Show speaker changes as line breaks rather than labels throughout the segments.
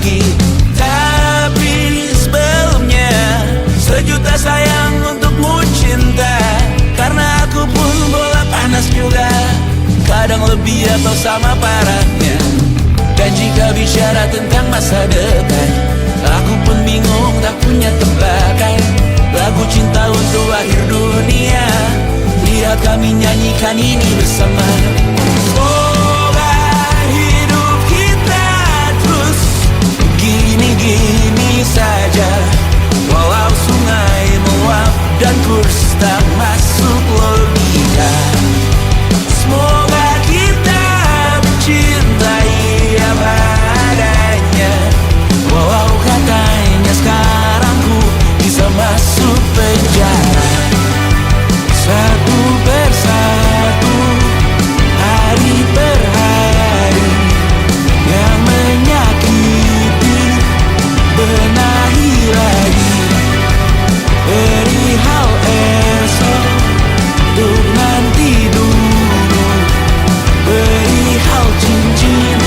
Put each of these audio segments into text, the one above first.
lagi. Tapi sebelumnya sejuta sayang untukmu cinta. Karena aku pun bola panas juga, kadang lebih atau sama parahnya. Dan jika bicara tentang masa depan, aku pun bingung tak punya tebakan. Lagu cinta untuk akhir dunia, lihat kami nyanyikan ini bersama. Semoga hidup kita terus gini-gini saja, walau sungai meluap dan kurs tak masuk logika. Semoga kita mencintai apa adanya, walau katanya sekarang ku bisa masuk penjara. Satu persatu, hari per hari, yang menyakiti benahi lagi. Perihal esok, untuk nanti dulu. Perihal cincin,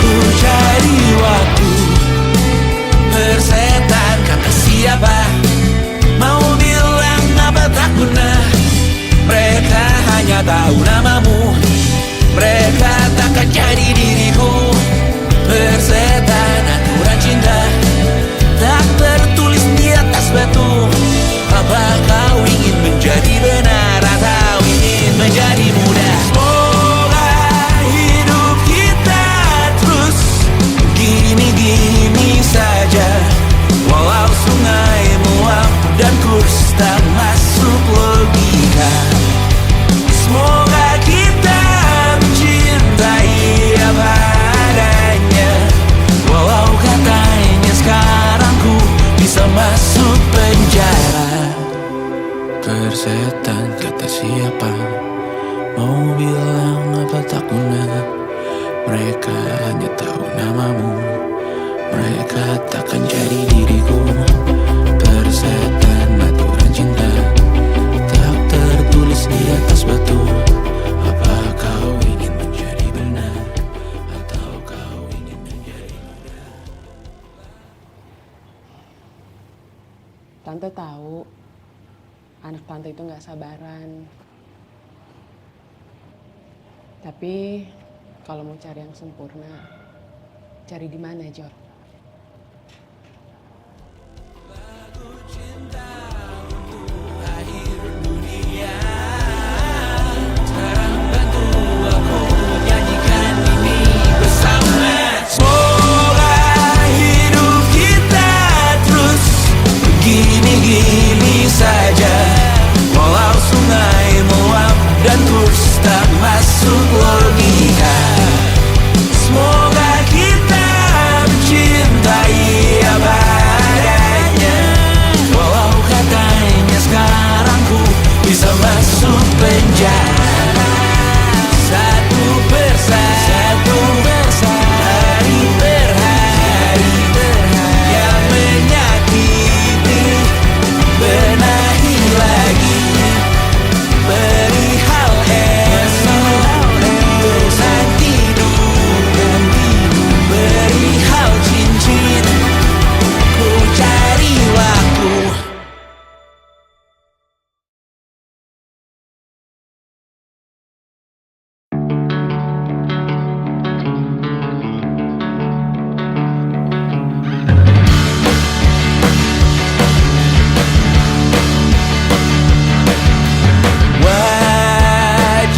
ku cari waktu. Persetan kata siapa, mau bilang apa tak guna. Mereka hanya tahu namamu, mereka takkan jadi diriku. Persetan aturan cinta, tak tertulis di atas batu. Apa kau ingin menjadi benar atau ingin menjadi mudah? Semoga hidup kita terus gini-gini saja, walau sungai meluap dan kurs tak masuk logika. Semoga kita mencintai apa adanya, walau katanya sekarang ku bisa masuk penjara. Persetan kata siapa, mau bilang apa tak guna. Mereka hanya tahu namamu, mereka takkan jadi diriku. Persetan aturan cinta, tak tertulis di atas batu. Apa kau ingin menjadi benar atau kau ingin menjadi mudah?
Tante tahu anak tante itu gak sabaran. Tapi kalau mau cari yang sempurna, cari di mana, Jor?
Gini-gini saja, walau sungai meluap dan kurs tak masuk logika. Semoga kita mencintai apa adanya, walau katanya sekarang ku bisa masuk penjara. Satu persatu, hari per hari, yang menyakiti benahi lagi. Perihal esok, untuk nanti dulu. Perihal cincin, ku cari waktu.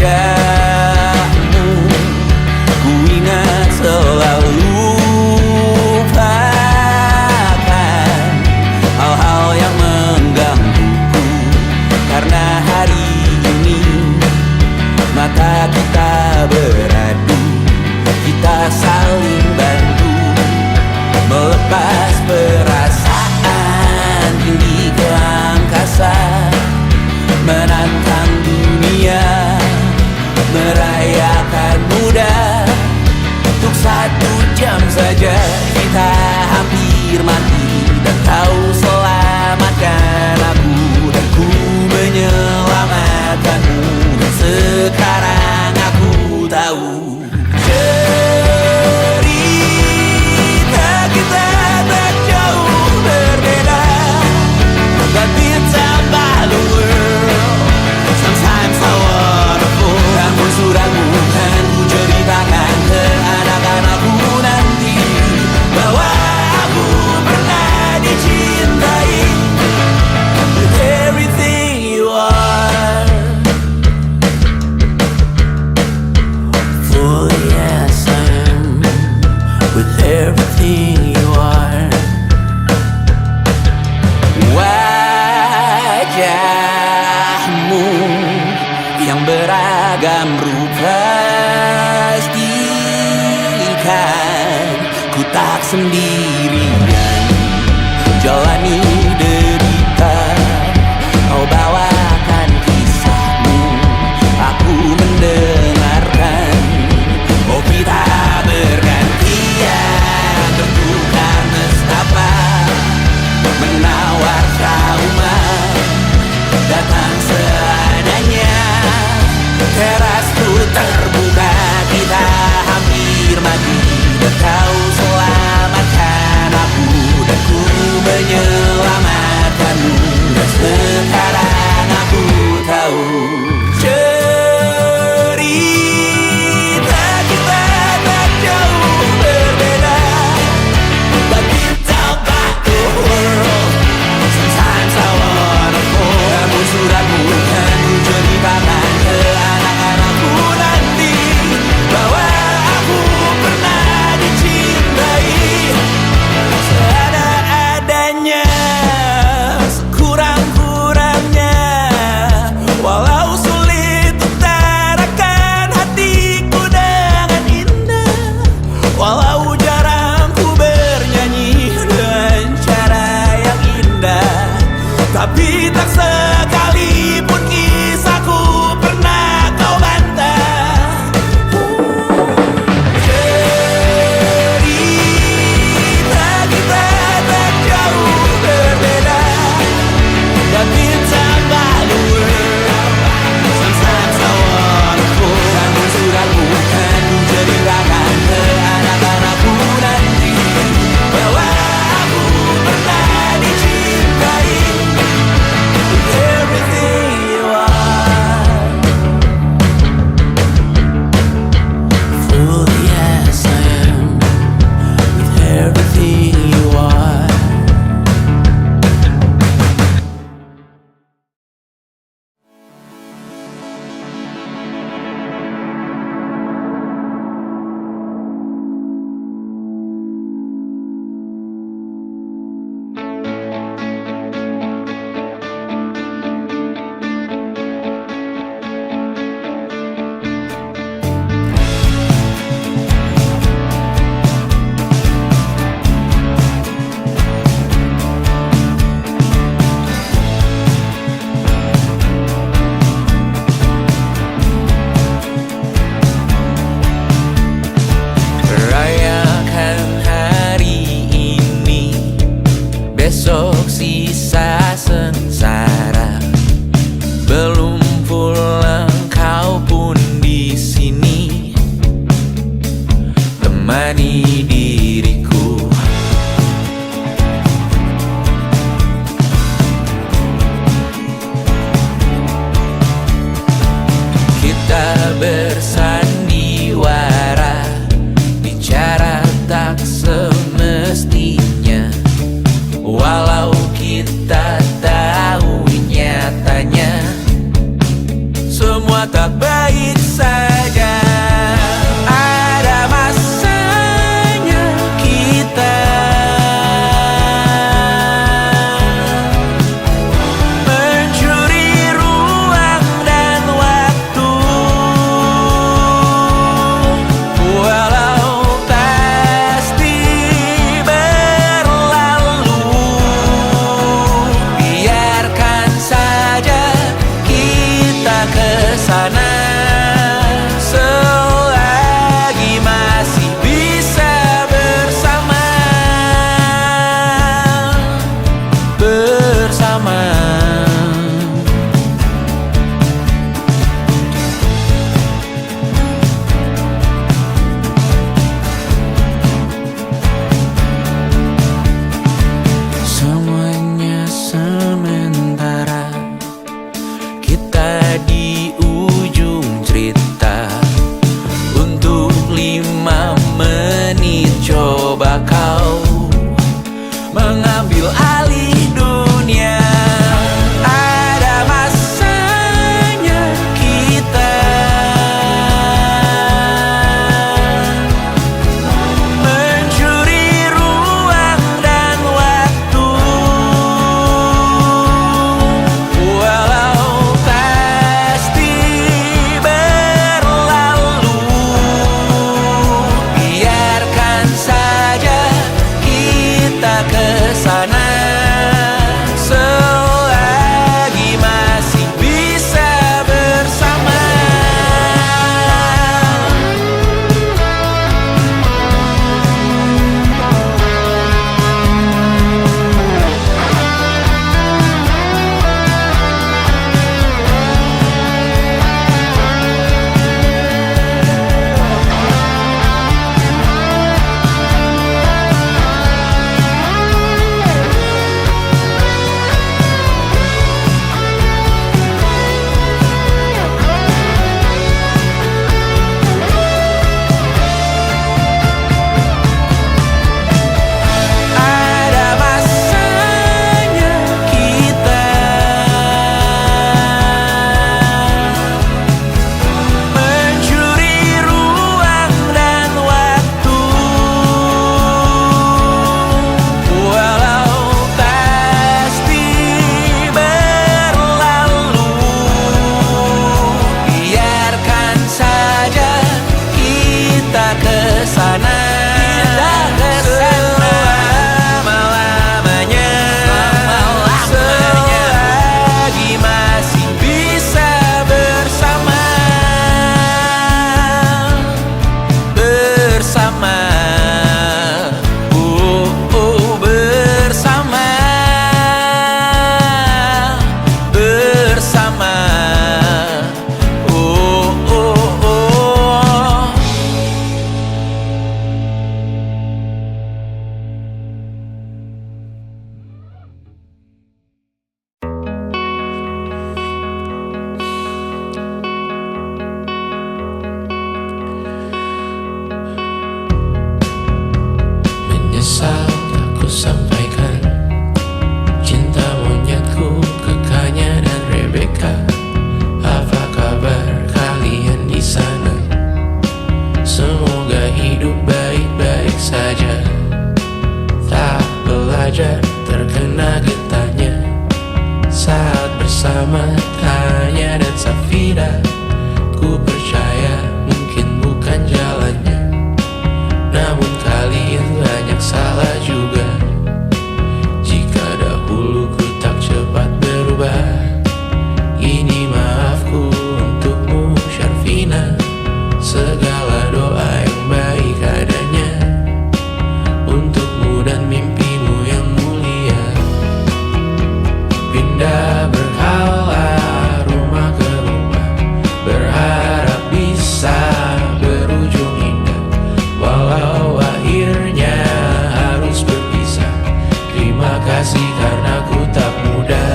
Wajahmu ku ingat selalu, lupakan hal-hal yang menggangguku. Karena hari ini mata kita beradu, kita saling bantu melepas perasaan tinggi ke angkasa, menantang dunia, merayakan muda. Untuk 1 jam saja kita hampir mati, dan kau selamatkan aku, dan ku menyelamatkanmu. Dan sekarang aku tahu cerita beragam rupa pastikan ku tak sendirian jalani derita. Kau bawakan kisahmu, aku mendengarkan. Oh kita bergantian, tentukan nestapa menawar trauma datang seadanya. Terasku terbuka, kita hampir mati dan kau selamatkan aku dan ku menyelamatkanmu. Dan sekarang aku tahu cerita kita tak jauh berbeda. But you talk about the world, sometimes I wanna fall. Namun suratmu kan ku ceritakan ke anak-anakku nanti bahwa aku pernah dicintai seada-adanya, sekurang-kurangnya. Walau sulit utarakan hatiku dengan indah, walau jarang ku bernyanyi dengan cara yang indah, tapi tak sekalipun kisahku pernah kau bantah. Cerita kita tak jauh berbeda, but it's about the world. Sometimes I wanna fall. Namun suratmu kan ku ceritakan ke anak-anakku nanti bahwa aku pernah dicintai. With everything you are, fully as I am. With everything you are. Rayakan hari ini, besok sisa sengsara. Belum pulang kau pun di sini, temani diriku. Kita bersandiwara, bicara tak semestinya. Walau kita tahu nyatanya semua tak baik saja. Ada masanya kita mencuri ruang dan waktu. Walau pasti berlalu, biarkan saja kita kesana. Ini maafku untukmu Syarfina, segala doa yang baik adanya untukmu dan mimpimu yang mulia. Pindah berhala rumah ke rumah, berharap bisa berujung indah, walau akhirnya harus berpisah. Terima kasih karena ku tak mudah.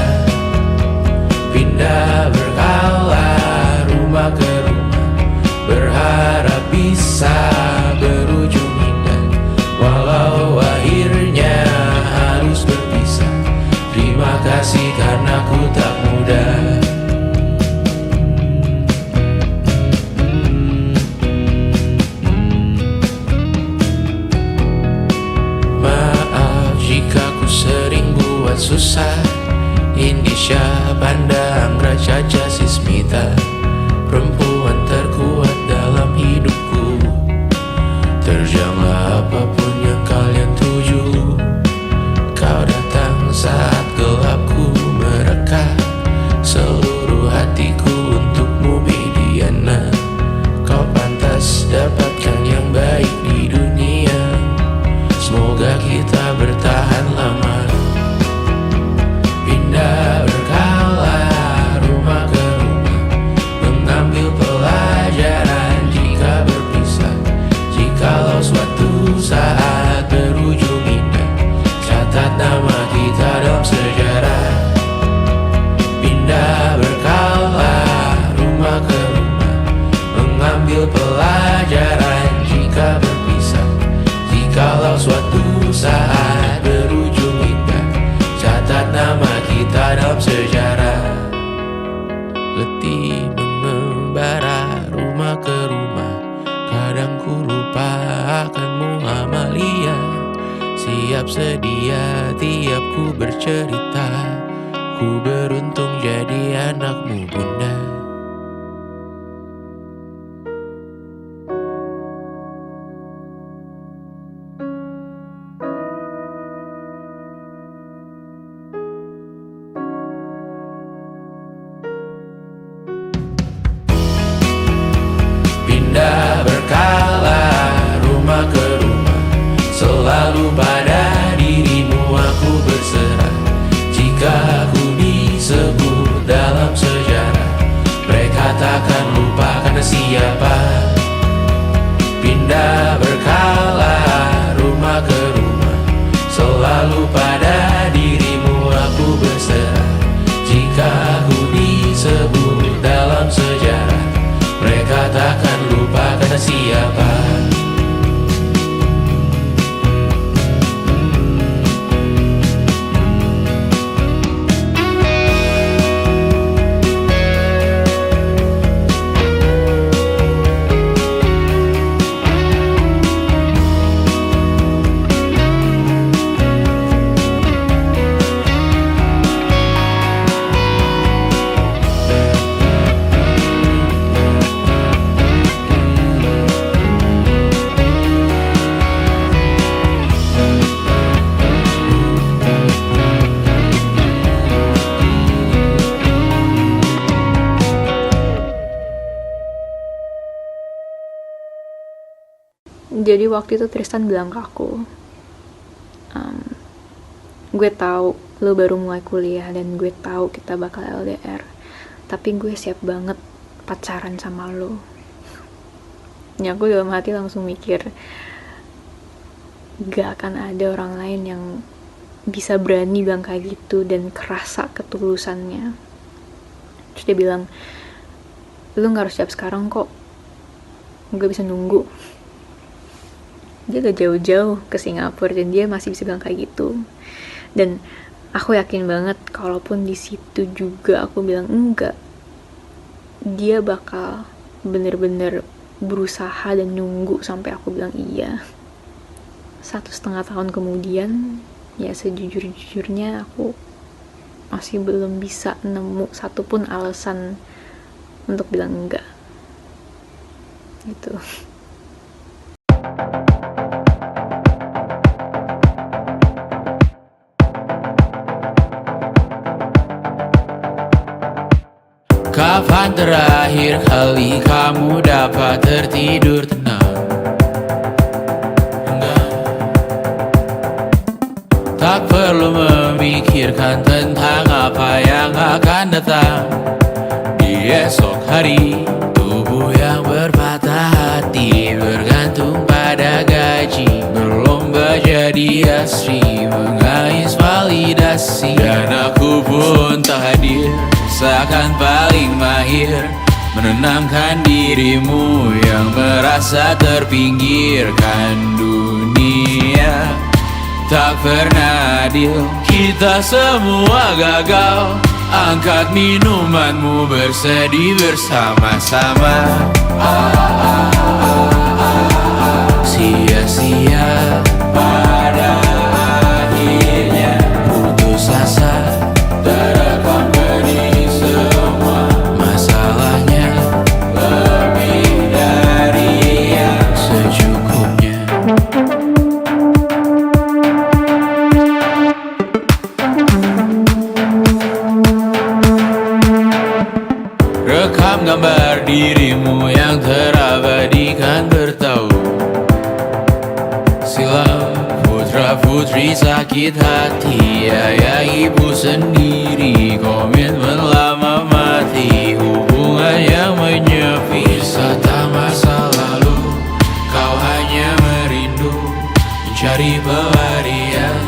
Pindah berkala rumah ke rumah, berharap bisa berujung indah, walau akhirnya harus berpisah. Terima kasih karena ku tak mudah. Maaf jika ku sering buat susah. Indisha, Panda, Anggra, Caca, Sismita, perempuan terkuat dalam hidupku. Terjanglah apapun yang kalian tuju. Kau datang saat gelapku mereka, seluruh hatiku untukmu Mediana. Kau pantas dapatkan yang baik di dunia. Semoga kita bertahan lama. Pindah berkala rumah ke rumah, mengambil pelajaran jika berpisah. Jikalau suatu saat berujung indah, catat nama kita dalam sejarah. Pindah berkala rumah ke rumah, mengambil pelajaran jika berpisah. Jikalau suatu saat berujung indah, catat nama kita dalam sejarah. Letih mengembara rumah ke rumah, kadang ku lupa akanmu Amalia. Siap sedia tiap ku bercerita, ku beruntung jadi anakmu bunda. Pindah berkala rumah ke rumah, selalu pada dirimu aku berserah. Jika aku disebut dalam sejarah, mereka takkan lupa karena siapa. Pindah berkala rumah ke rumah, selalu pada dirimu aku berserah. Jika aku disebut dalam sejarah, mereka takkan lupa kata siapa.
Jadi waktu itu Tristan bilang ke aku, gue tahu lo baru mulai kuliah dan gue tahu kita bakal LDR, tapi gue siap banget pacaran sama lo. Ya aku dalam hati langsung mikir, gak akan ada orang lain yang bisa berani bilang kayak gitu dan kerasa ketulusannya. Terus dia bilang, lo gak harus siap sekarang kok, gue bisa nunggu. Dia gak jauh-jauh ke Singapura dan dia masih bisa bilang kayak gitu. Dan aku yakin banget kalaupun di situ juga aku bilang enggak, dia bakal bener-bener berusaha dan nunggu sampai aku bilang iya. 1,5 tahun kemudian, ya sejujur-jujurnya aku masih belum bisa nemu satupun alasan untuk bilang enggak gitu.
Kapan terakhir kali kamu dapat tertidur tenang? Enggak. Tak perlu memikirkan tentang apa yang akan datang di esok hari. Tubuh yang berpatah hati bergantung pada gaji, berlomba jadi asri, mengais validasi. Dan aku pun tak hadir, seakan paling mahir menenangkan dirimu yang merasa terpinggirkan. Dunia tak pernah adil, kita semua gagal. Angkat minumanmu, bersedih bersama-sama. Sia-sia pada akhirnya putus asa, terekam benih semua. Masalahnya lebih dari yang secukupnya. Rekam gambar dirimu yang terabadikan bertahun silam. Putra putri sakit hati, ayah ibu sendiri, komitmen lama mati, hubungan yang menyepi. Wisata masa lalu, kau hanya merindu, mencari pelarian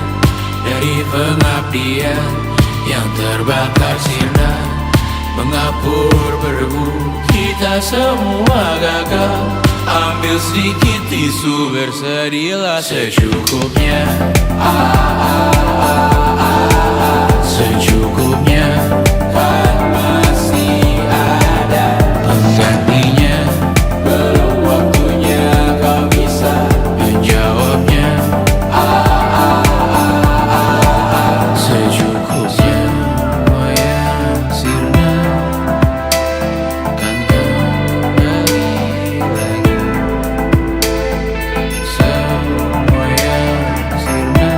dari pengabdian yang terbakar sirna, mengapur berdebu. Kita semua gagal, ambil sedikit tisu, bersedihlah secukupnya. Secukupnya, kan masih ada penggantinya. Belum waktunya kau bisa menjawabnya. Secukupnya, semua yang sirna kan kembali lagi. Semua yang sirna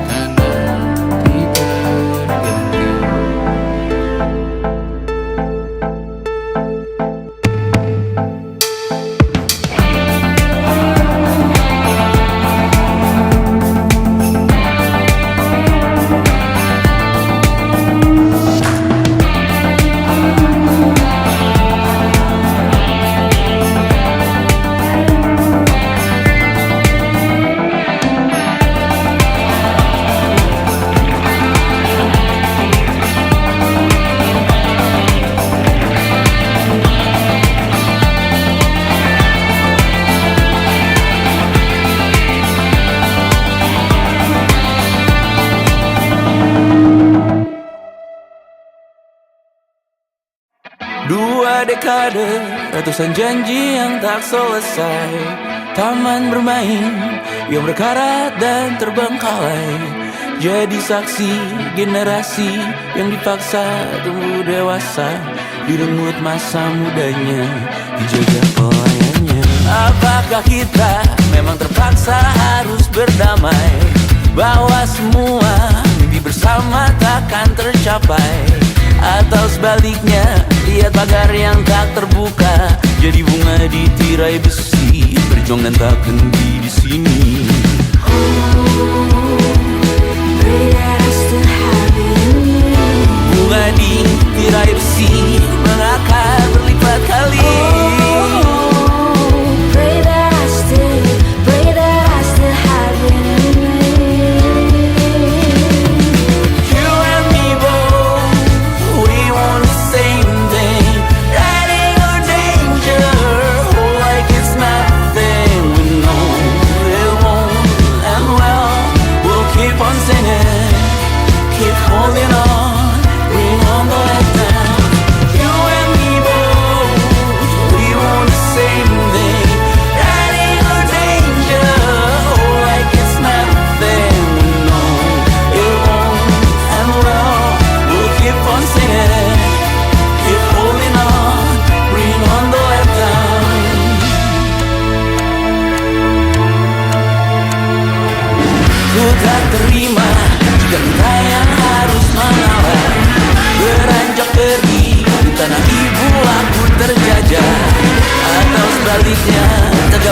kan nanti terganti. Dua dekade, ratusan janji yang tak selesai, taman bermain yang berkarat dan terbengkalai, jadi saksi generasi yang dipaksa tumbuh dewasa, direnggut masa mudanya, dijaga pelayannya. Apakah kita memang terpaksa harus berdamai, bahwa semua mimpi bersama takkan tercapai? Atau sebaliknya, lihat pagar yang tak terbuka, jadi bunga di tirai besi, berjuang dan tak henti di sini. Bunga di tirai besi mengakar berlipat kali. Keep holding on, bring on the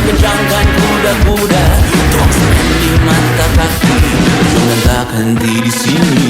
kencangkan kuda-kuda, tuangkan di mata kaki, jangan tak henti di sini.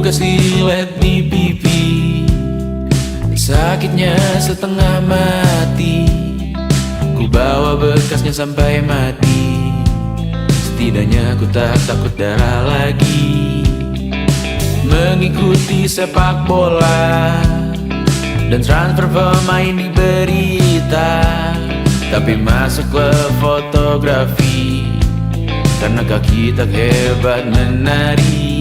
Kasih let me pipi, sakitnya setengah mati. Ku bawa bekasnya sampai mati. Setidaknya ku tak takut darah lagi. Mengikuti sepak bola dan transfer pemain di berita, tapi masuk ke fotografi karena kaki tak hebat menari.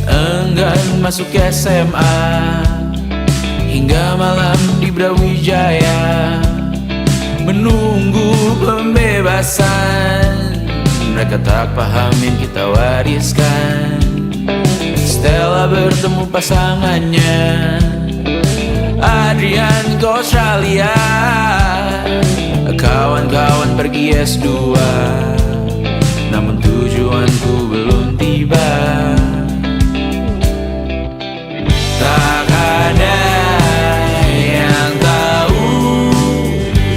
Enggan masuk SMA hingga malam di Brawijaya, menunggu pembebasan. Mereka tak paham yang kita wariskan. Stella bertemu pasangannya, Adrian ke Australia, kawan-kawan pergi S2, namun tujuanku belum tiba. Tak ada yang tahu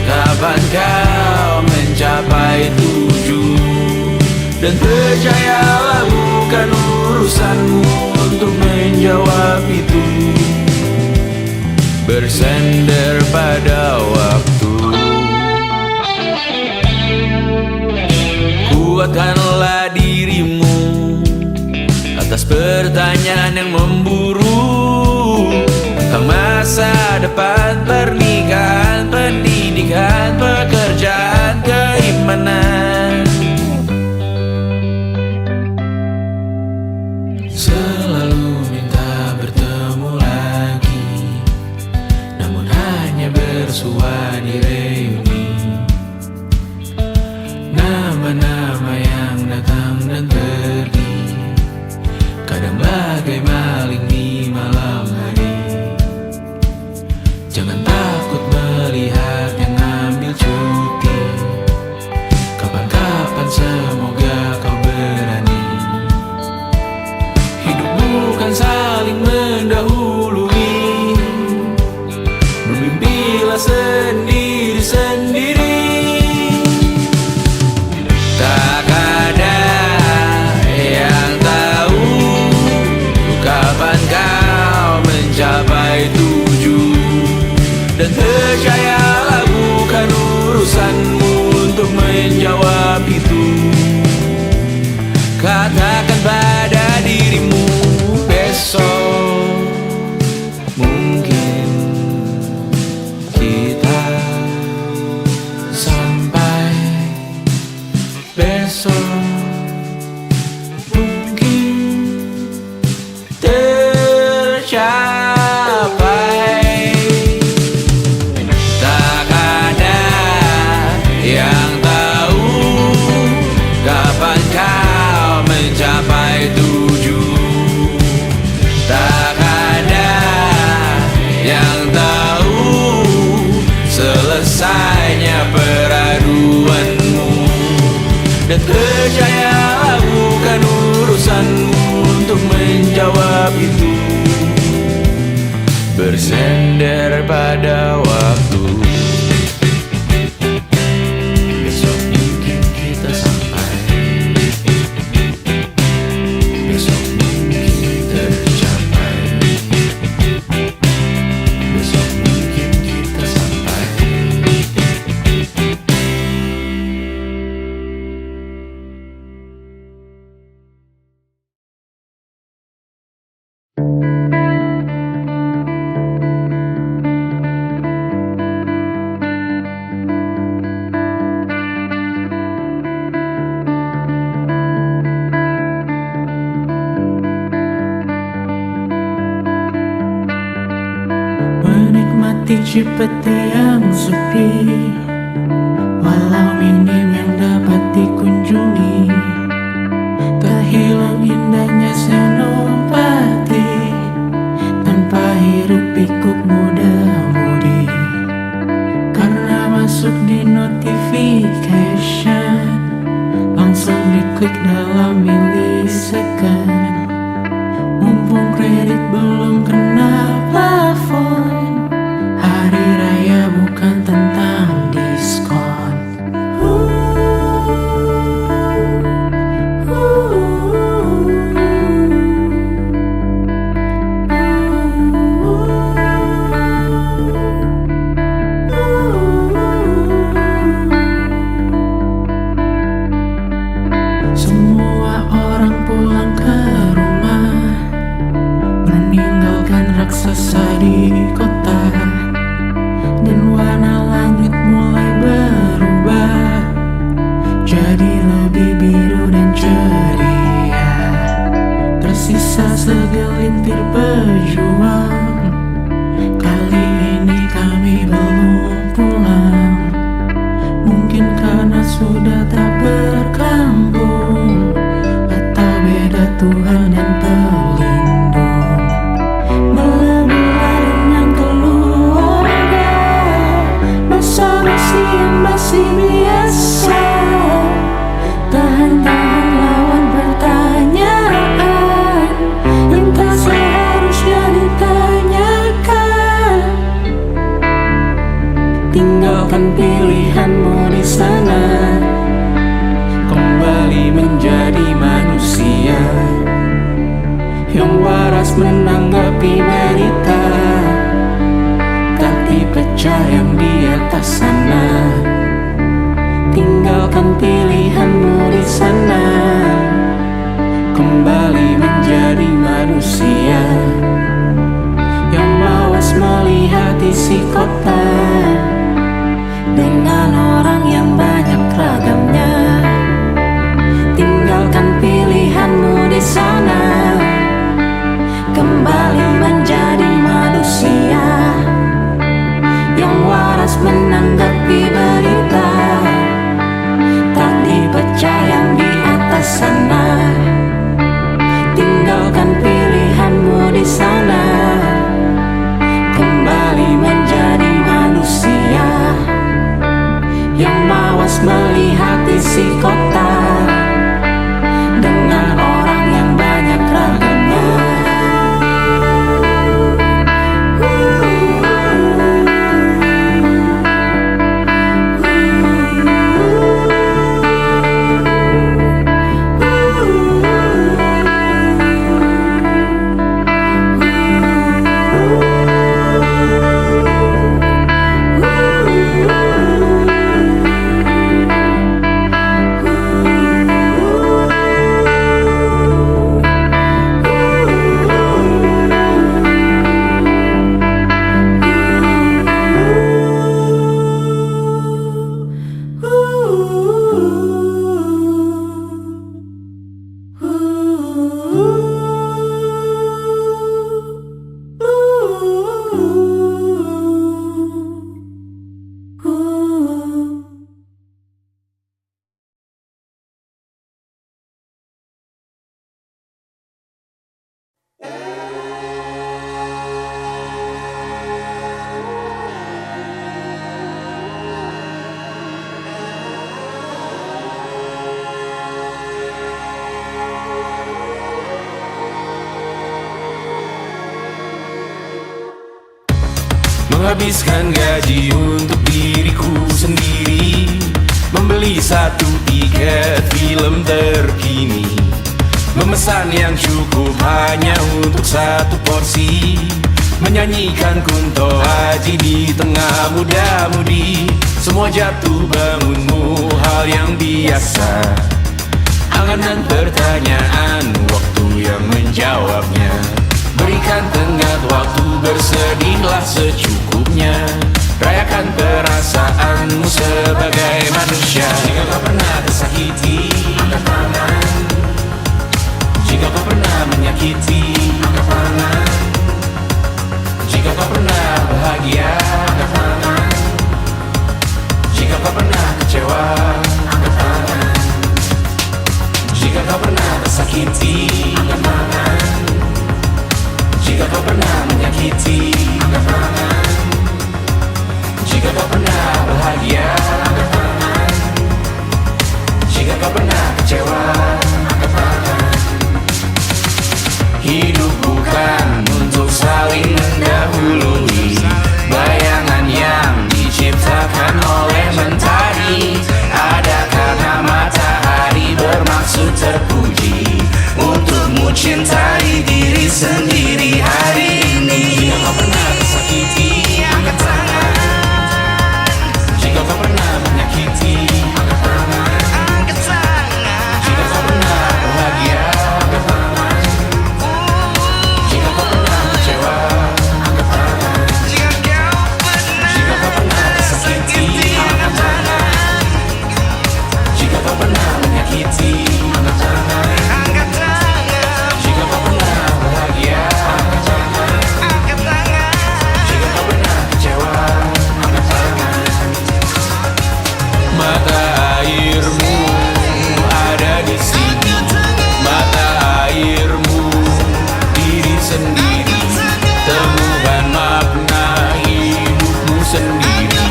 kapan kau mencapai tujuh, dan percayalah bukan urusanmu untuk menjawab itu. Bersender pada waktu, kuatkanlah dirimu atas pertanyaan yang memburu tentang masa depan, pernikahan, pendidikan, pekerjaan, keimanan. Selalu minta bertemu lagi, namun hanya bersua di reuni. Nama-nama yang datang dan pergi, kadang bagai maling di malam hari. Jangan takut melihat yang ambil cuti, kapan-kapan semoga kau berani. Hidup bukan saling mendahului, bermimpilah sendiri-sendiri. Tak ada yang tahu kapan kau mencapai tujuh. Tak ada yang tahu selesainya peraduanmu. Dan percayalah bukan urusanmu untuk menjawab itu. Bersender pada waktu. Besok mungkin kita sampai. Besok mungkin tercapai. Besok mungkin kita sampai.
Menikmati Cipete yang sepi, walau minim yang dapat dikunjungi. Tak hilang indahnya senopati tanpa hiruk pikuk muda-mudi. Karena masuk di notification, langsung diklik dalam milisecond. Mumpung kredit belum kena plafon, hari raya bukan tentang diskon. Semua orang pulang ke rumah, meninggalkan raksasa di kota. Dan warna langit mulai berubah, jadi lebih biru dan ceria. Tersisa segelintir pejuang, kali ini kami belum pulang. Mungkin karena sudah tak berkambung, atau beda Tuhan dan pelindung. Mula-mula dengan keluarga, basa-basi yang masih biasa. Tahan-tahan lawan pertanyaan yang tak seharusnya ditanyakan. Tinggalkan pilihanmu di sana, kembali menjadi manusia yang waras menanggapi berita, tak dipecah yang di atas sana. Tinggalkan pilihanmu di sana, kembali menjadi manusia yang mawas melihat isi kota dengan orang yang banyak ragamnya. Tinggalkan pilihanmu di sana, kembali menjadi manusia yang waras menanggapi berita, tak dipecah yang di atas sana. Tinggalkan pilihanmu di sana, kembali menjadi manusia yang mawas melihat isi kota dengan orang yang banyak ragamnya.
Habiskan gaji untuk diriku sendiri, membeli satu tiket film terkini, memesan yang cukup hanya untuk satu porsi, menyanyikan Kunto Aji di tengah muda-mudi. Semua jatuh bangunmu hal yang biasa, angan dan pertanyaan, waktu yang menjawabnya. Berikan tenggat waktu, bersedihlah secukupnya, rayakan perasaanmu sebagai manusia. Jika kau pernah tersakiti, angkat tangan. Jika kau pernah menyakiti, angkat tangan. Jika kau pernah bahagia, angkat tangan. Jika kau pernah kecewa, angkat tangan. Jika kau pernah tersakiti, angkat tangan. Jika kau pernah menyakiti, angkat tangan. Jika kau pernah bahagia, angkat tangan. Jika kau pernah kecewa, angkat tangan. Hidup bukan untuk saling mendahului, bayangan yang diciptakan oleh mentari. Ada karena matahari bermaksud terpuji, untukmu cintai diri sendiri hari ini. Jika kau pernah tersakiti, angkat tangan. Jika kau pernah menyakiti, angkat tangan. Jika kau pernah bahagia, angkat tangan. Jika kau pernah kecewa, angkat tangan. Jika kau pernah tersakiti, angkat tangan. Jika kau pernah menyakiti, angkat tangan. Jika kau pernah bahagia, angkat tangan. Jika kau pernah kecewa, angkat tangan. Mata airmu ada di sini, mata airmu diri sendiri, temukan makna hidupmu sendiri.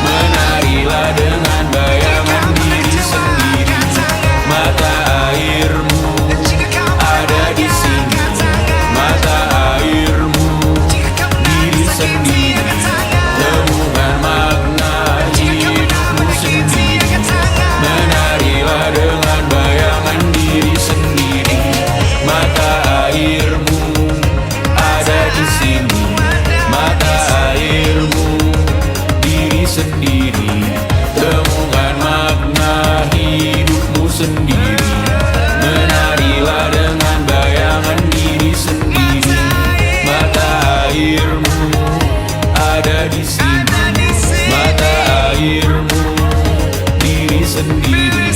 Menarilah dengan bayangan diri sendiri. Mata airmu ada di sini, mata airmu diri sendiri, temukan makna hidupmu sendiri. Menarilah dengan bayangan diri sendiri. Mata airmu ada di sini, mata airmu diri sendiri, temukan makna hidupmu sendiri. Menarilah dengan bayangan diri sendiri. Mata airmu ada di sini, mata airmu diri sendiri,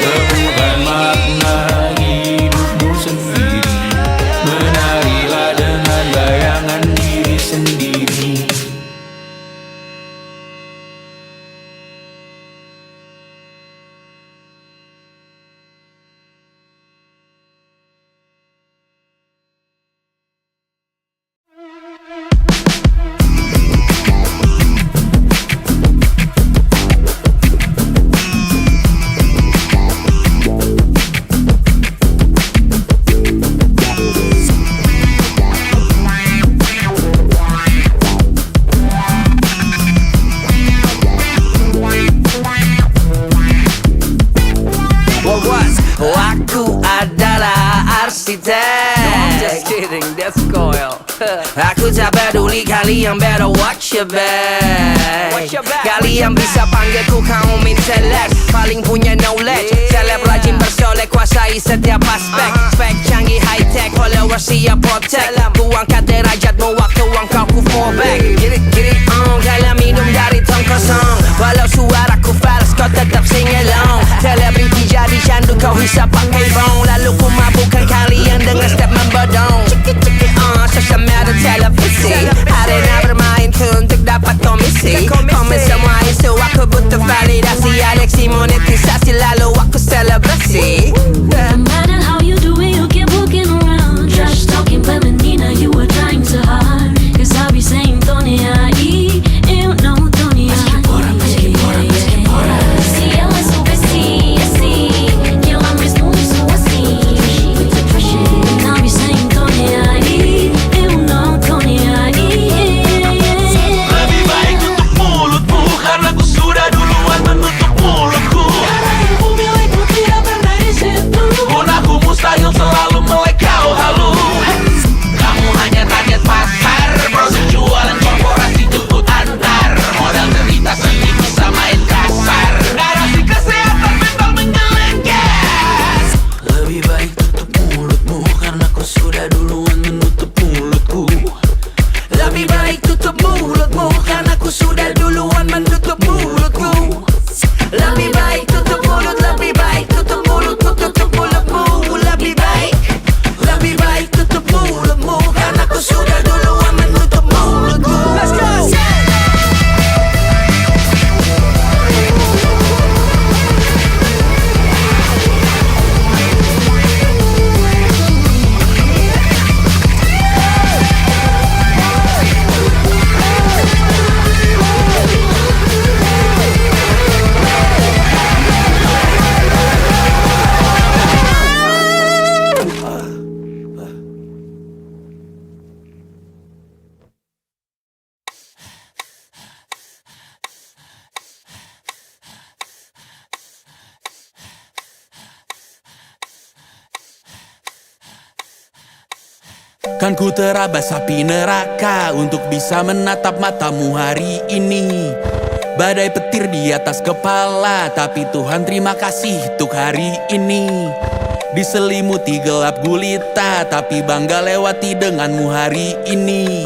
temukan makna hidupmu sendiri. Menarilah dengan bayangan diri sendiri. Aku adalah arsitek. No, I'm just kidding, that's Coil. Aku tak peduli kalian, better watch your back. Kalian bisa panggilku kaum intelek, paling punya knowledge. Seleb rajin bersolek, kuasai setiap aspek. Spek canggih high tech, followers siap protect. Ku angkat derajatmu waktu engkau ku fall back. Get it on, kalian minum dari tong kosong. Walau suaraku fals, kau tetap sing along. Selebriti jadi candu, kau hisap pakai bong. Lalu ku mabukkan kalian dengan step membodong. Social media televisi, arena bermain tuh untuk dapat komisi. Komen semua isu, aku butuh validasi. Aleksi monetisasi, lalu aku selebrasi.
No matter how you do it, you keep walking around. Trash talking feminina, you were trying so hard. Cause I be saying Tony I.E. You know Tony I.E. Si ela soubesse assim, que ela mesmo isso assim. And I be saying Tony I.E. You know Tony I.E.
Kan ku terabas api neraka untuk bisa menatap matamu hari ini. Badai petir di atas kepala, tapi Tuhan terima kasih untuk hari ini. Diselimuti gelap gulita, tapi bangga lewati denganmu hari ini.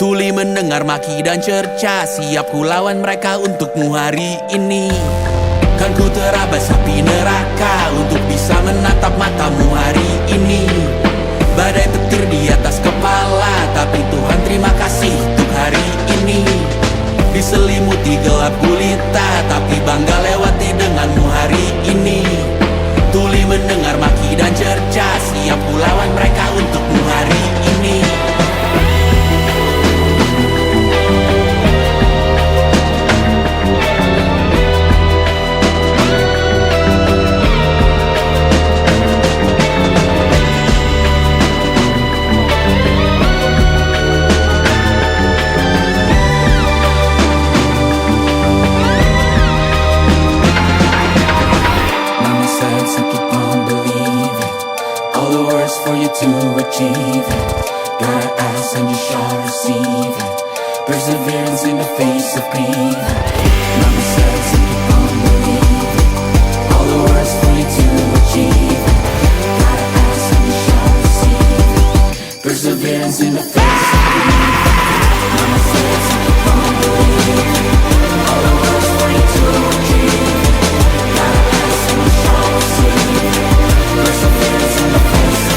Tuli mendengar maki dan cerca, siap ku lawan mereka untukmu hari ini. Kan ku terabas api neraka untuk bisa menatap matamu hari ini. Badai petir di atas kepala, tapi Tuhan terima kasih untuk hari ini. Diselimuti gelap gulita, tapi bangga lewati denganmu hari ini. Tuli mendengar maki dan cerca, siap ku lawan mereka untukmu hari ini. To achieve it, gotta ask and you shall receive it. Perseverance in the face of grief. Mama said so keep on believing. All the words for you to achieve it. Gotta ask and you shall receive it. Perseverance in the face of grief. Mama said so keep on believing. All the words for you to achieve it. Gotta ask and you shall receive it. Perseverance in the face of grief.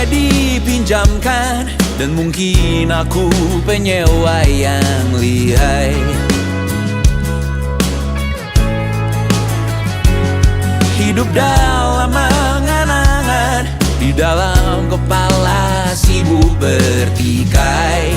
Dipinjamkan dan mungkin aku penyewa yang lihai. Hidup dalam angan-angan, di dalam kepala sibuk bertikai.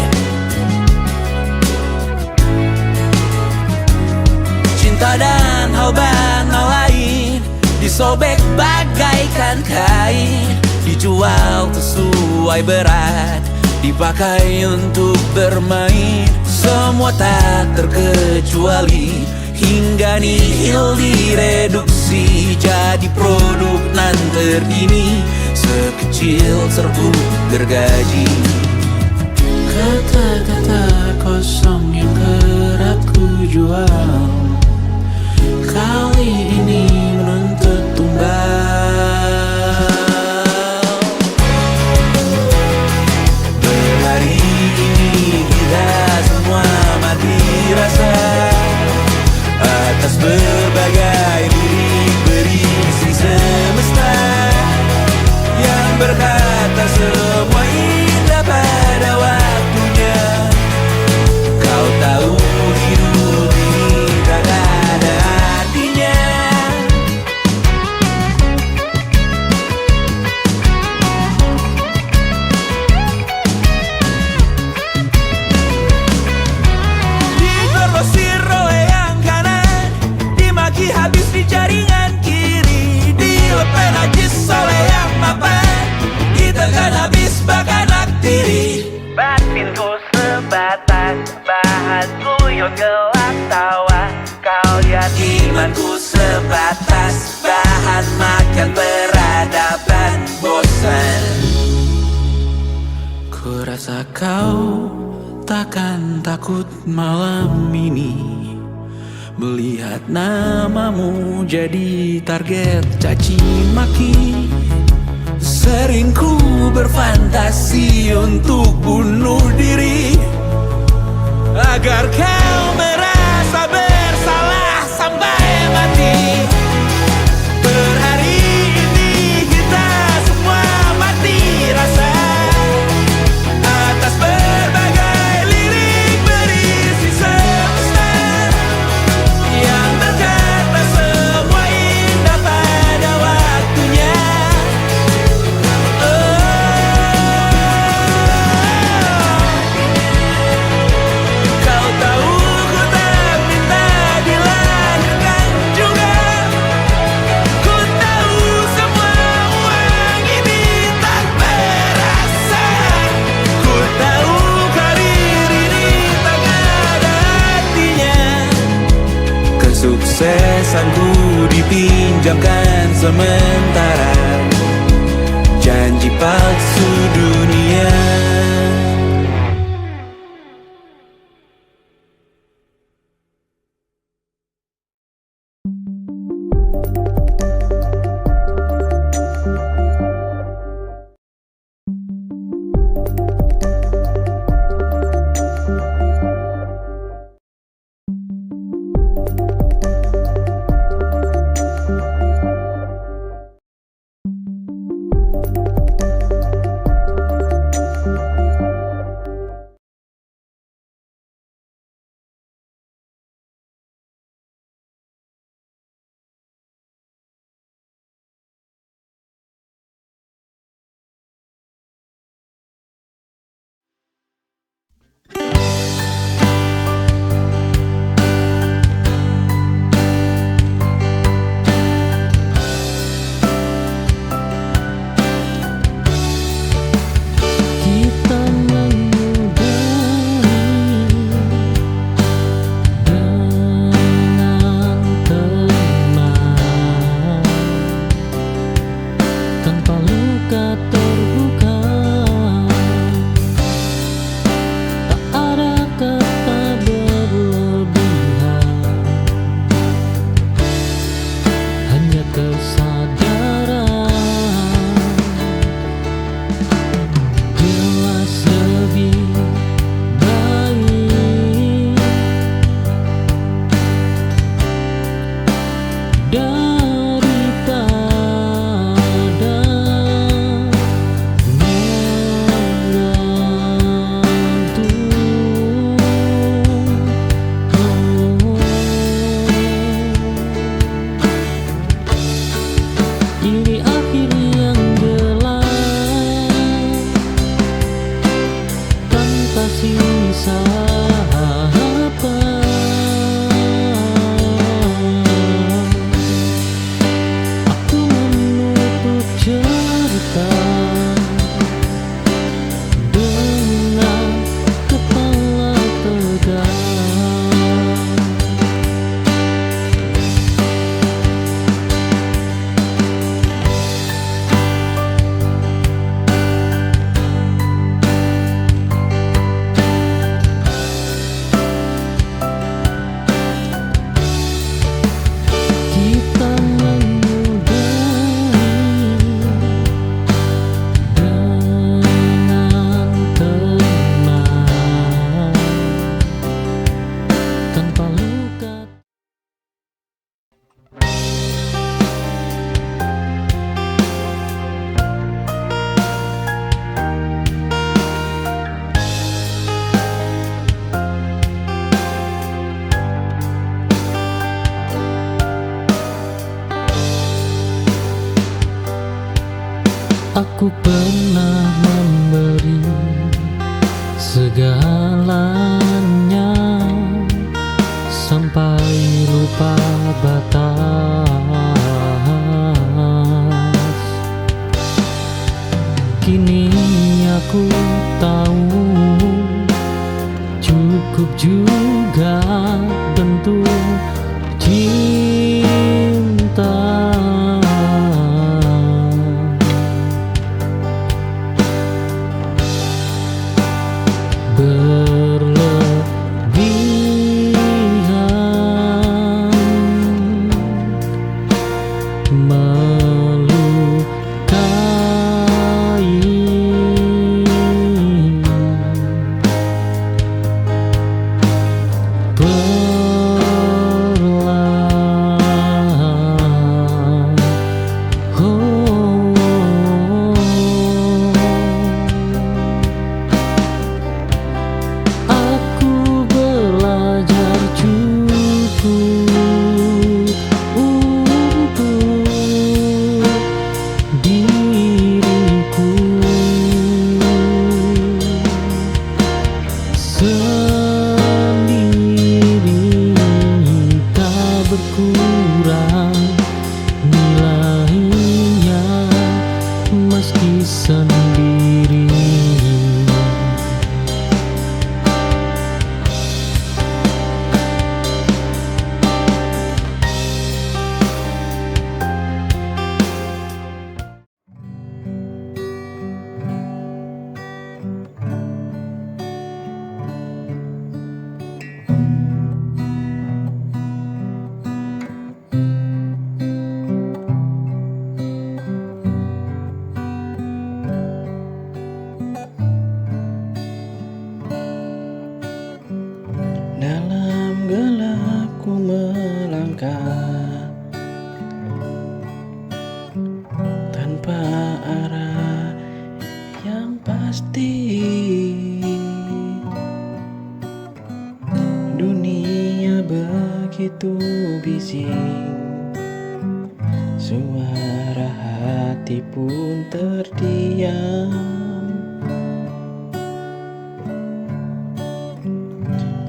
Cinta dan hal banal lain disobek bagaikan kain. Dijual sesuai berat, dipakai untuk bermain. Semua tak terkecuali, hingga nihil direduksi jadi produk nan terkini. Sekecil serbuk gergaji. Kata-kata kosong yang kerap ku jual, kali ini menuntut tumbal. Atas berbagai lirik berisi semesta yang berkata semua indah pada waktunya. Kau tahu hidup ini tak ada artinya. Digrosir oleh yang kanan, dimaki habis di jaringan kiri, dilepas najis oleh yang mapan, ditekan habis bahkan aktiri. Batinku sebatas bahan guyon gelap tawa, kau lihat imanku sebatas bahan makan peradaban bosan. Ku rasa kau takkan takut malam ini melihat namamu jadi target caci maki. Sering ku berfantasi untuk bunuh diri agar kau merasa bersalah sampai mati. Per hari ini kita semua mati rasa atas berbagai lirik berisi semesta yang berkata semua indah pada waktunya. Kau tahu ku tak minta dilahirkan juga. Ku tahu semua uang ini tak berasa. Ku tahu karir ini tak ada artinya. Kesuksesanku dipinjamkan sementara, janji palsu dunia.
Kita menyudahi dengan tenang, tanpa luka terbuka. Tak ada kata berlebihan, hanya kesadaran. Jelas lebih baik daripada mengantuk. Ini akhir yang gelap tanpa sisa harapan. Aku menutup cerita dengan kepala tegak. Kita menyudahi dengan tenang, tanpa luka. Aku pernah memberi segalanya sampai lupa batas. Kini aku tahu cukup juga bentuk cinta. Berlebihan melukai.
pasti dunia begitu bising, suara hati pun terdiam.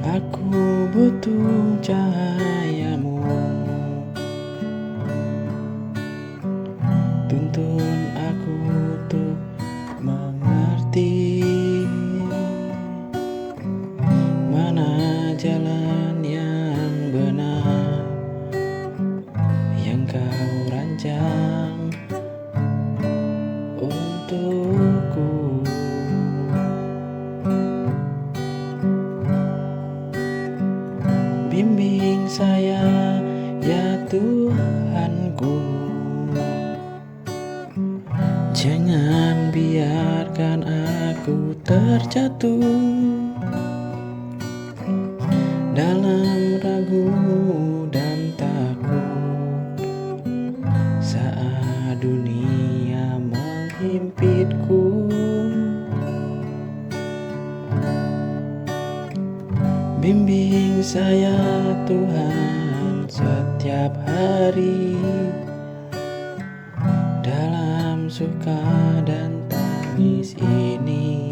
Aku butuh cahayamu, tuntun aku untuk mengerti mana jalan yang benar yang kau rancang untukku. Bimbing saya ya Tuhanku, jangan biarkan aku terjatuh dalam ragu dan takut saat dunia menghimpitku. Bimbing saya Tuhan setiap hari, dalam suka dan tangis ini.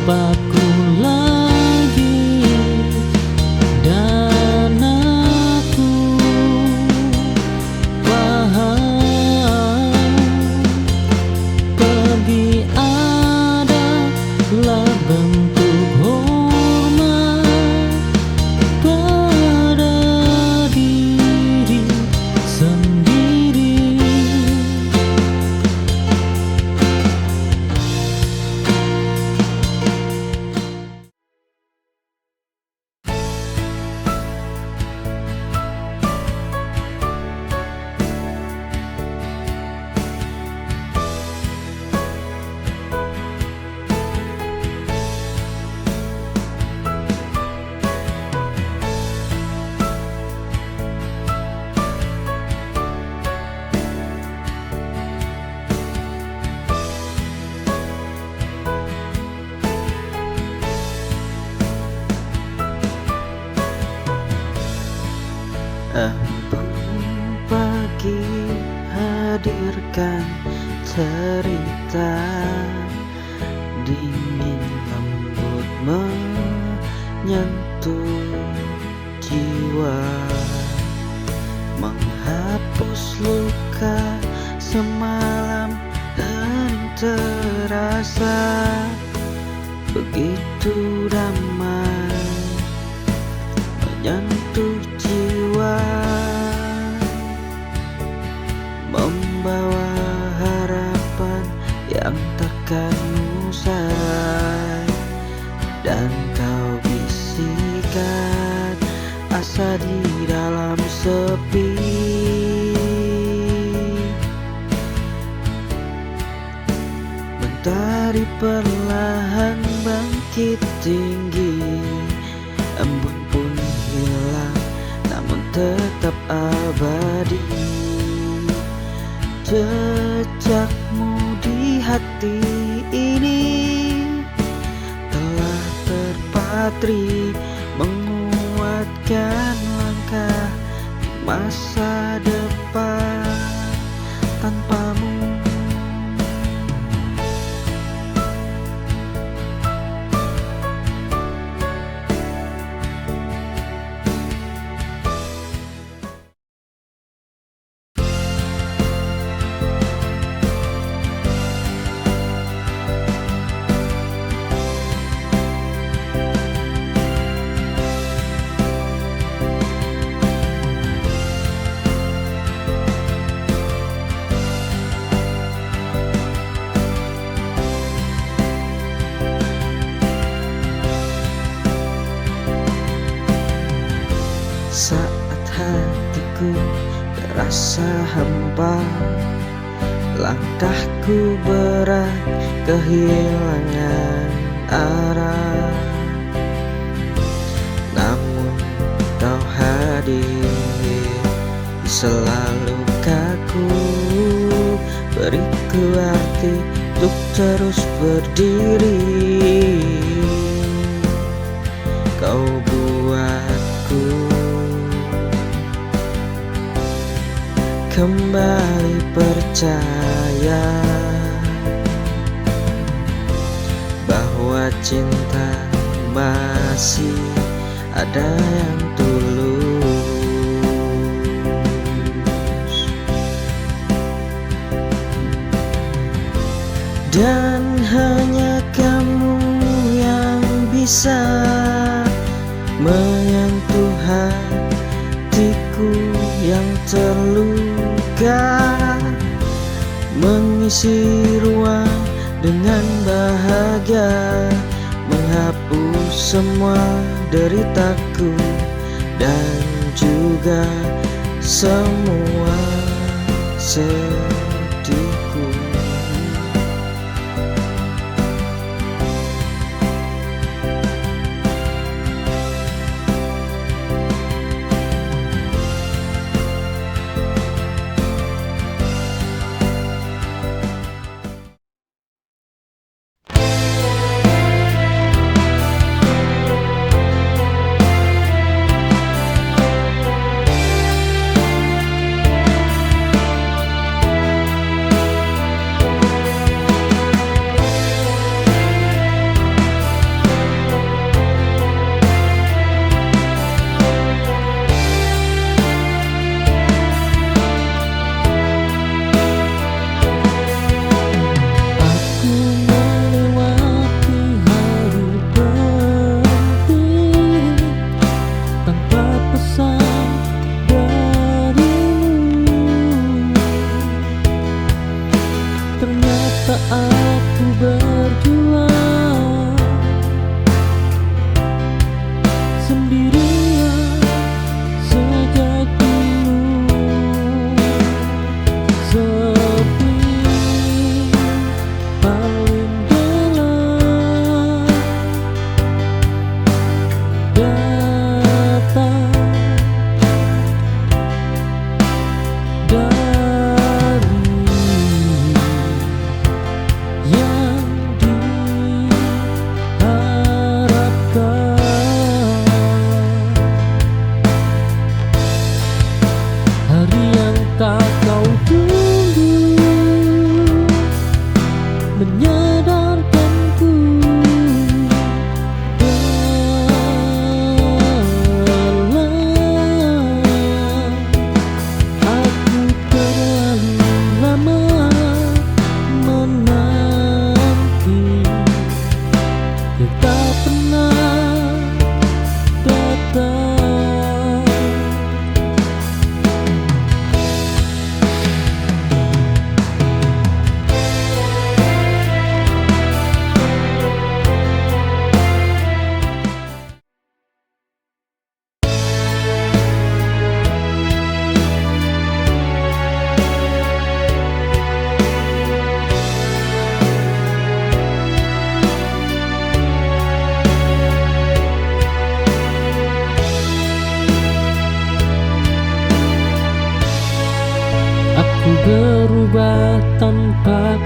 tempatku lagi, dan aku paham pergi adalah bentuk hormat pada diri sendiri.
Embun pagi hadirkan cerita, dingin lembut menyentuh jiwa, menghapus luka semalam hening terasa begitu damai, menyentuh jiwa, membawa harapan yang takkan usai, dan kau bisikan asa di dalam sepi. Mentari perlahan bangkit tinggi, embun pun hilang namun tetap abadi. Jejakmu di hati ini telah terpatri, menguatkan langkah di masa depan tanpamu. Saat hatiku terasa hampa, langkahku berat kehilangan arah, namun kau hadir di selalu kaku, beriku arti untuk terus berdiri. Kau buatku kembali percaya bahwa cinta masih ada yang tulus, dan hanya kamu yang bisa menyentuh hatiku yang terluka, mengisi ruang dengan bahagia, menghapus semua deritaku dan juga semua sedihku.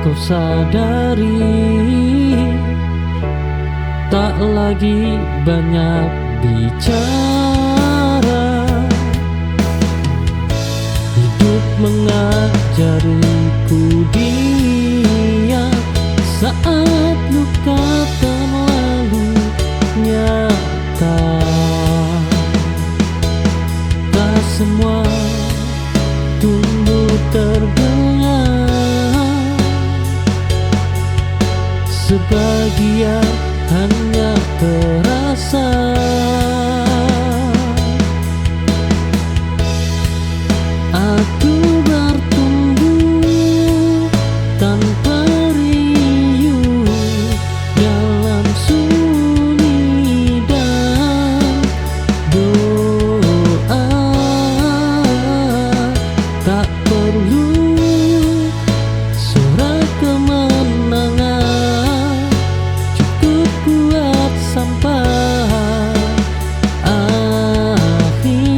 kau sadari, tak lagi banyak bicara. Hidup mengajariku dia saat luka terlalu nyata. Tak semua tumbuh tergenang, sebagian hanya terasa. Aku bertumbuh tanpa riuh dalam sunyi dan doa. Tak perlu suara kemenangan, cukup kuat sampai akhir.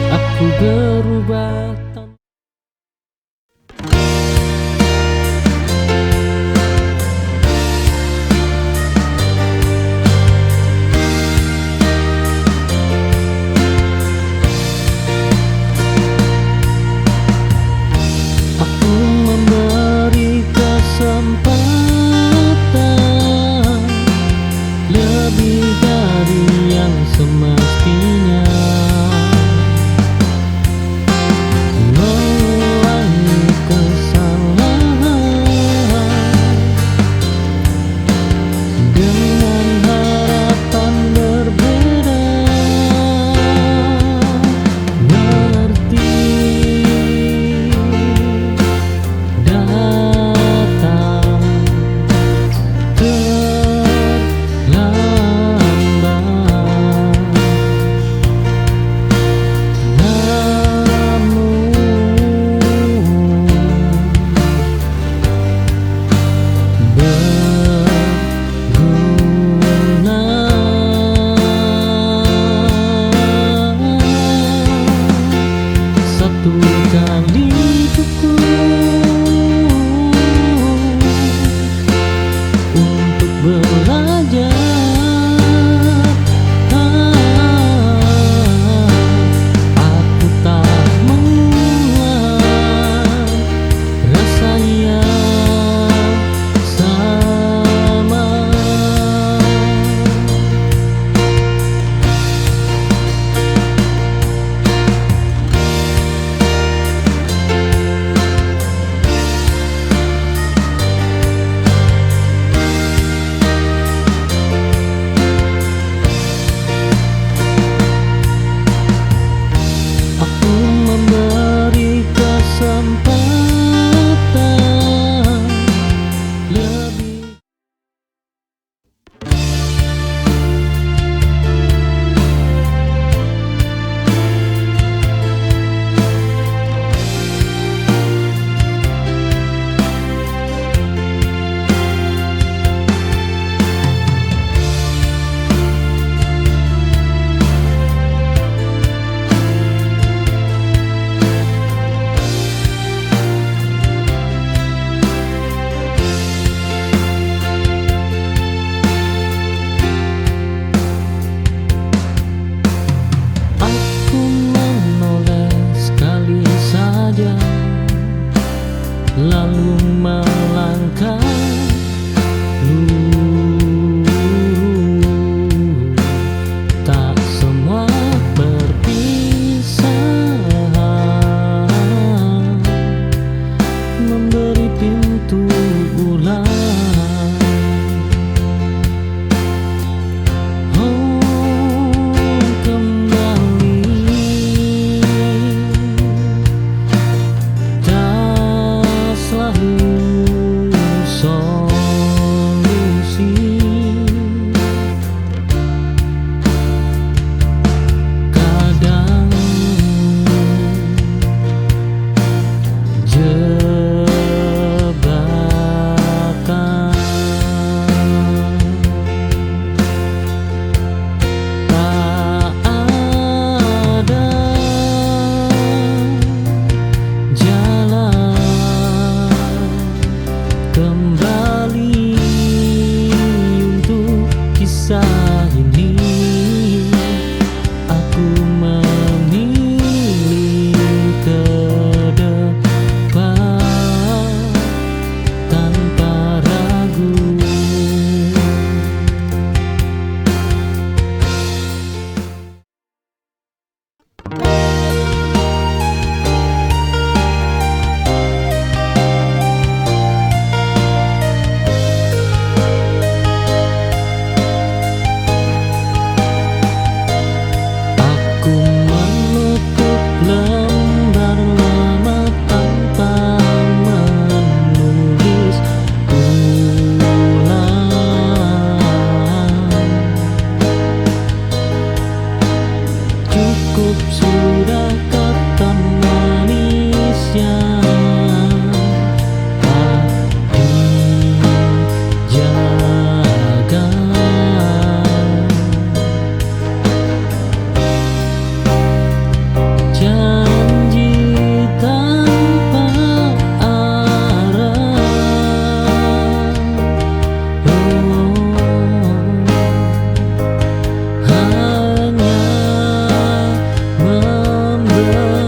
Aku berubah tanpa aku memberi kesempatan lebih dari yang semestinya. Mengulangi kesalahan dengan harapan berbeda. Mengerti datang terlambat. kisah ini aku memilih ke depan tanpa ragu. Aku menutup lembar lama tanpa menulis ulang. Cukup sudah kata manis yang tak dijaga. Janji tanpa arah, hanya membebani.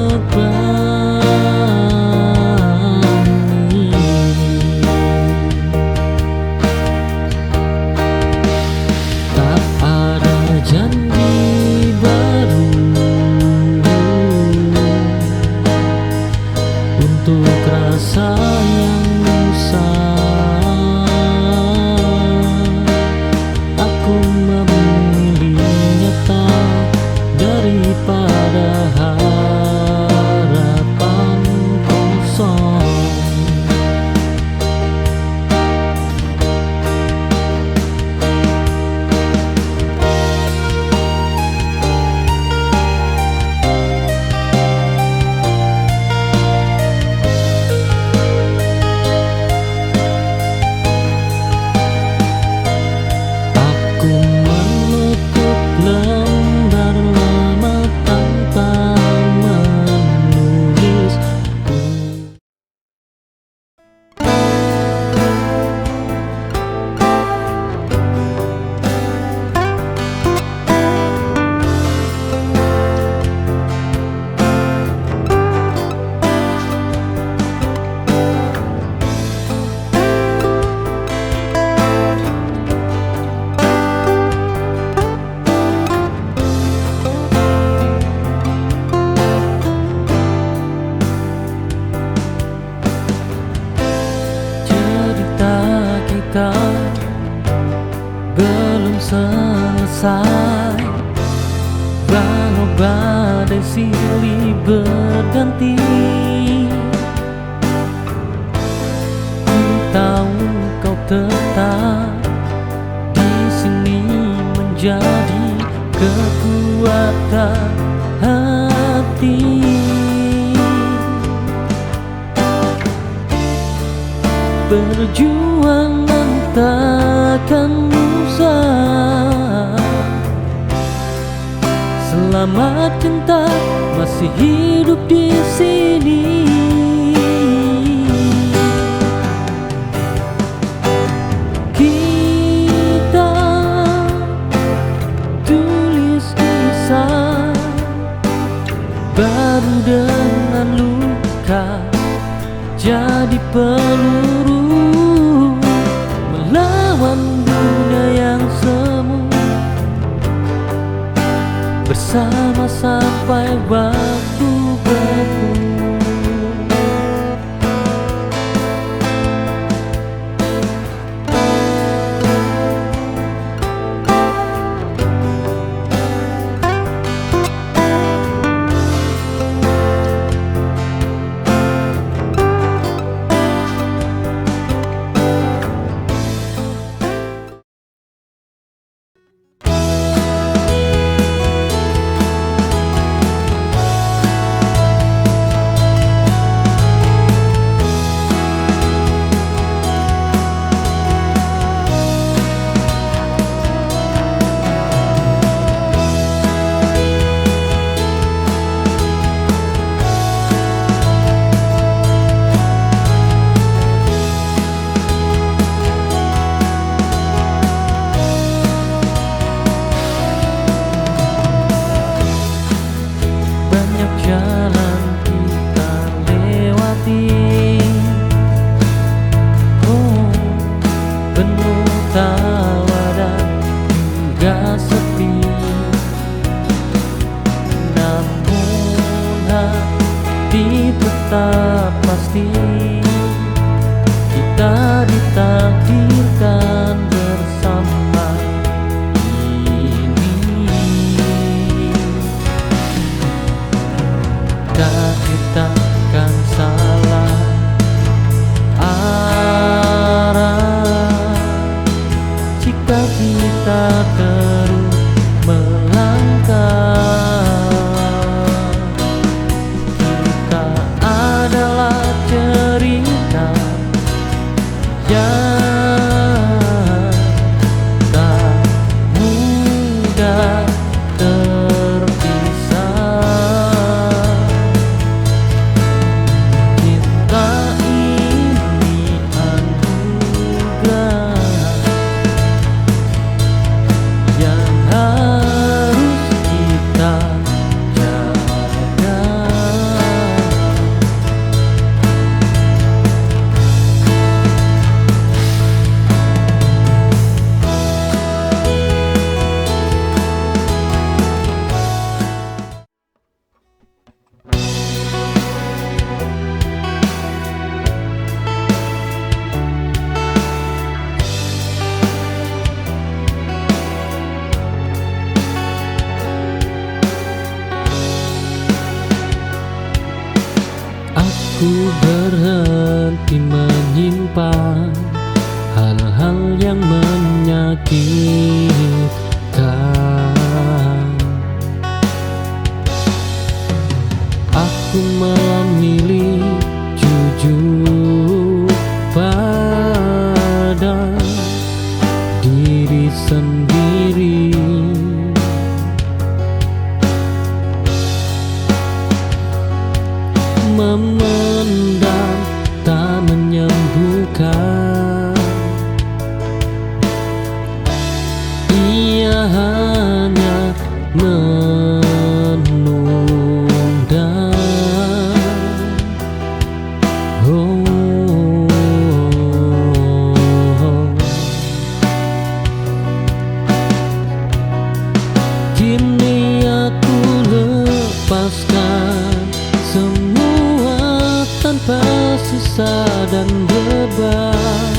Tak ada janji baru untuk rasa yang usang. Aku memilih nyata daripada harapan kosong. Aku menutup lembar lama tanpa menulis ulang. Cerita kita belum selesai, walau badai silih berganti. Ku tahu kau tetap di sini menjadi kekuatan hati. Perjuangan takkan usah selama cinta masih hidup di sini. Kita tulis kisah baru dengan luka jadi peluru melawan dunia yang semu, bersama sampai waktu berlalu. sepi. Namun hati tetap pasti, kita ditakdirkan bersama ini. Kaki takkan salah arah jika kita terus melangkah. Kita adalah cerita yang tak mudah terpisah. Cinta ini anugerah yang harus kita jaga. Aku berhenti menyimpan hal-hal yang menyakitkan. Aku memilih jujur pada diri sendiri. Memendam tak menyembuhkan, ia hanya menunda. Kini aku lepaskan semua tanpa sisa dan beban,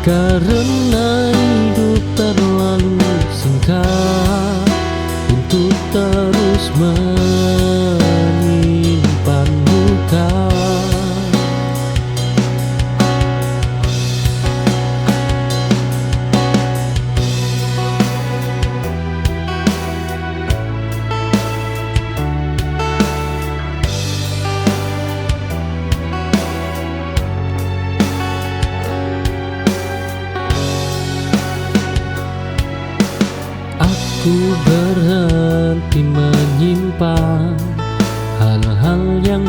karena hidup terlalu singkat untuk terus menyimpan luka. Aku berhenti menyimpan hal-hal yang